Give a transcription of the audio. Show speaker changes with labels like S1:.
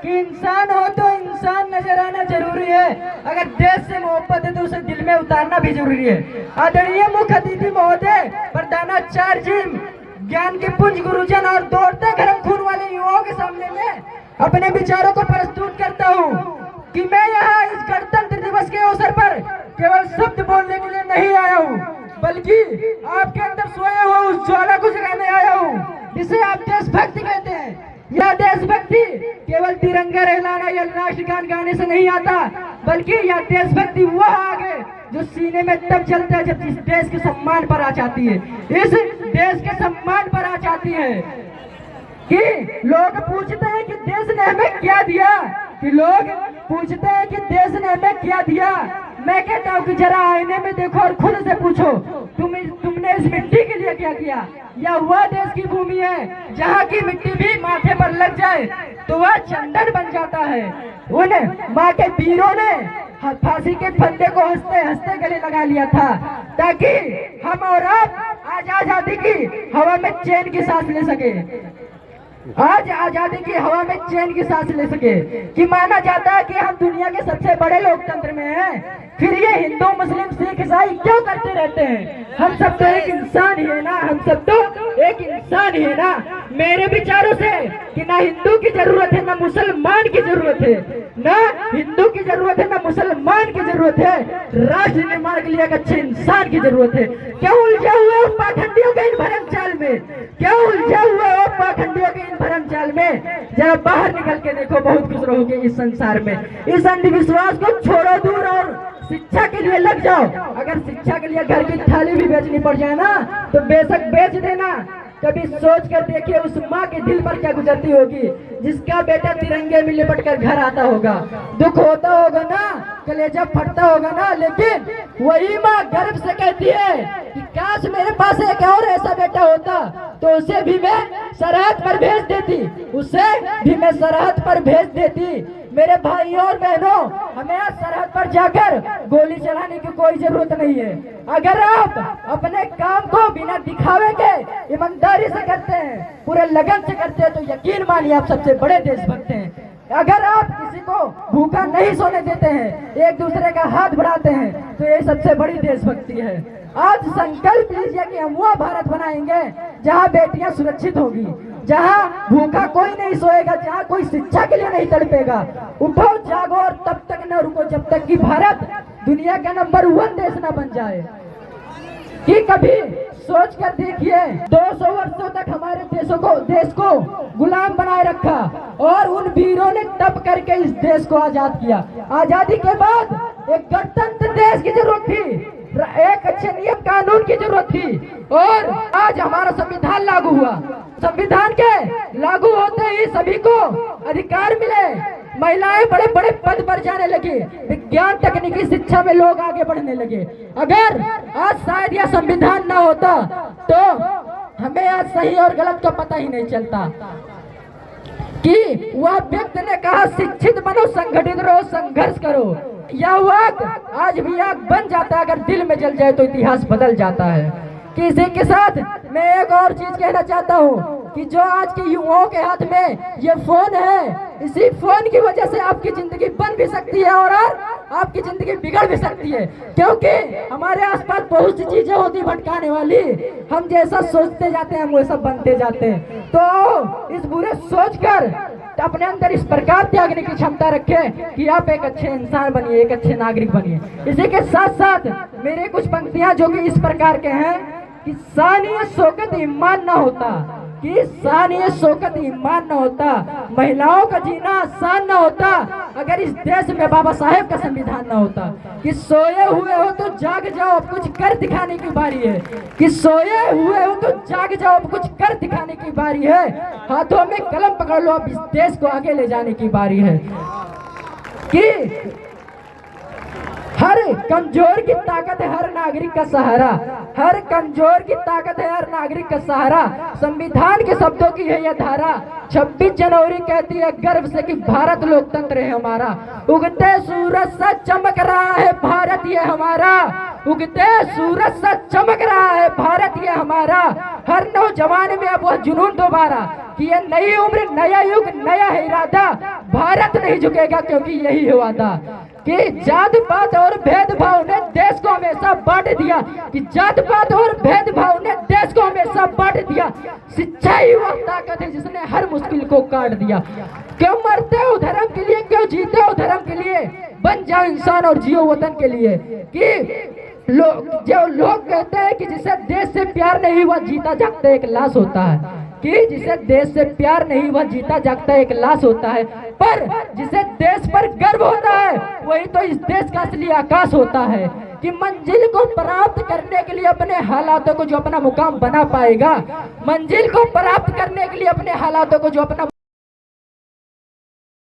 S1: कि इंसान हो तो इंसान नजर आना जरूरी है। अगर देश से मोहब्बत है तो उसे दिल में उतारना भी जरूरी है। आदरणीय मुख्य अतिथि महोदय, प्रधानाचार्य जी, ज्ञान के पुंज गुरुजन और दौड़ते गर्म खून वाले युवाओं के सामने में अपने विचारों को प्रस्तुत करता हूँ कि मैं यहाँ इस गणतंत्र दिवस के अवसर पर केवल शब्द बोलने के लिए नहीं आया हूँ, बल्कि आपके अंदर सोए हुए उस ज्वाला को जगाने आया हूँ जिसे आप देशभक्ति कहते हैं। यह देशभक्ति केवल तिरंगा लहराना या राष्ट्रगान गाने से नहीं आता, बल्कि यह देशभक्ति वह आग है जो सीने में तब जलता है जब इस देश के सम्मान पर आ जाती है। इस देश के सम्मान पर आ जाती है कि लोग पूछते हैं कि देश ने हमें क्या दिया, कि लोग पूछते हैं कि देश ने हमें क्या दिया। मैं कहता हूँ कि जरा आईने में देखो और खुद से पूछो, तुमने इस मिट्टी के लिए क्या किया। यह वह देश की भूमि है जहाँ की मिट्टी भी माथे पर लग जाए तो वह चंदन बन जाता है। उन माँ के वीरों ने फांसी के फंदे को हंसते हंसते गले लगा लिया था ताकि हम और आप आज आजादी की हवा में चैन की सांस ले सके, आज आजादी की हवा में चैन की सांस ले सके। कि माना जाता है कि हम दुनिया के सबसे बड़े लोकतंत्र में हैं, फिर ये हिंदू मुस्लिम सिख ईसाई क्यों करते रहते हैं। हम सब तो एक इंसान ही है ना, हम सब तो एक इंसान ही है ना। मेरे विचारों से कि ना हिंदू की जरूरत है ना मुसलमान की जरूरत है, ना हिंदू की जरूरत है ना मुसलमान की जरूरत है, राष्ट्र निर्माण के लिए एक अच्छे इंसान की जरूरत है। क्यों उलझे हुए हो पाखंडियों के इन भरम चाल में, क्यों उलझे हुए हो पाखंडियों के इन भरम चाल में। जरा बाहर निकल के देखो, बहुत खुश रहोगे इस संसार में। इस अंधविश्वास को छोड़ो दूर और शिक्षा के लिए लग जाओ। अगर शिक्षा के लिए घर की थाली भी बेचनी पड़ जाए ना तो बेशक बेच देना। कभी सोच कर देखिए उस माँ के दिल पर क्या गुजरती होगी जिसका बेटा तिरंगे में लिपट कर घर आता होगा। दुख होता होगा ना, कलेजा फटता होगा ना, लेकिन वही माँ गर्व से कहती है कि काश मेरे पास एक और ऐसा बेटा होता तो उसे भी मैं सरहद पर भेज देती, उसे भी मैं सरहद पर भेज देती। मेरे भाइयों और बहनों, हमें आज सरहद पर जाकर गोली चलाने की कोई जरूरत नहीं है। अगर आप अपने काम को बिना दिखावे के ईमानदारी से करते हैं, पूरे लगन से करते हैं, तो यकीन मानिए आप सबसे बड़े देशभक्त हैं। अगर आप किसी को भूखा नहीं सोने देते हैं, एक दूसरे का हाथ बढ़ाते हैं, तो ये सबसे बड़ी देशभक्ति है। आज संकल्प लीजिए कि हम वो भारत बनाएंगे जहाँ बेटियां सुरक्षित होगी, जहाँ भूखा कोई नहीं सोएगा, जहाँ कोई शिक्षा के लिए नहीं तड़पेगा। उठो जागो और तब तक न रुको जब तक कि भारत दुनिया का नंबर 1 देश न बन जाए। कि कभी सोच कर देखिए, 200 वर्षों तक हमारे देश को गुलाम बनाए रखा और उन वीरों ने तप करके इस देश को आजाद किया। आजादी के बाद एक गणतंत्र देश की जरूरत थी, एक अच्छे नियम कानून की जरूरत थी, और आज हमारा संविधान लागू हुआ। संविधान के लागू होते ही सभी को अधिकार मिले, महिलाएं बड़े बड़े पद पर जाने लगी, विज्ञान तकनीकी शिक्षा में लोग आगे बढ़ने लगे। अगर आज शायद यह संविधान ना होता तो हमें आज सही और गलत का पता ही नहीं चलता। कि वह व्यक्ति ने कहा शिक्षित बनो, संगठित रहो, संघर्ष करो। यह वक्त आज भी आग बन जाता है, अगर दिल में जल जाए तो इतिहास बदल जाता है। कि इसी के साथ मैं एक और चीज कहना चाहता हूँ कि जो आज के युवाओं के हाथ में ये फोन है, इसी फोन की वजह से आपकी जिंदगी बन भी सकती है और आपकी जिंदगी बिगड़ भी सकती है, क्योंकि हमारे आसपास बहुत सी चीजें होती भटकाने वाली। हम जैसा सोचते जाते हैं हम वैसा बनते जाते हैं। तो इस बुरे सोच कर अपने अंदर इस प्रकार त्यागने की क्षमता रखें कि आप एक अच्छे इंसान बनिए, एक अच्छे नागरिक बनिए। इसी के साथ साथ मेरे कुछ पंक्तियां जो कि इस प्रकार के हैं कि सानिए शौकत ईमान न होता, कि सानिए शौकत ईमान न होता, महिलाओं का जीना आसान न होता अगर इस देश में बाबा साहेब का संविधान न होता। कि सोए हुए हो तो जाग जाओ, अब कुछ कर दिखाने की बारी है। कि सोए हुए हो तो जाग जाओ, अब कुछ कर दिखाने की बारी है। हाथों में कलम पकड़ लो, अब इस देश को आगे ले जाने की बारी है। कि हर कमजोर की ताकत है हर नागरिक का सहारा, हर कमजोर की ताकत है हर नागरिक का सहारा। संविधान के शब्दों की है यह धारा। 26 जनवरी कहती है गर्व से कि भारत लोकतंत्र है हमारा। उगते सूरज सा चमक रहा है भारत ये हमारा, उगते सूरज सा चमक रहा है भारत ये हमारा। हर नौजवान में अब वह जुनून दोबारा कि ये नई उम्र, नया युग, नया है इरादा, भारत नहीं झुकेगा क्योंकि यही है वादा। कि जात पात और भेदभाव ने देश को हमेशा बांट दिया, कि जात पात और भेदभाव ने देश को हमेशा बांट दिया। शिक्षा ही वह ताकत है जिसने हर मुश्किल को काट दिया। क्यों मरते हो धर्म के लिए, क्यों जीते हो धर्म के लिए, बन जाओ इंसान और जियो वतन के लिए। कि जो लोग कहते हैं कि जिसे देश से प्यार नहीं हुआ जीता जागता एक लाश होता है, कि जिसे देश से प्यार नहीं हुआ जीता जागता एक लाश होता है, पर जिसे देश पर गर्व होता है वही तो इस देश का असली आकाश होता है। कि मंजिल को प्राप्त करने के लिए अपने हालातों को जो अपना मुकाम बना पाएगा, मंजिल को प्राप्त करने के लिए अपने हालातों को जो अपना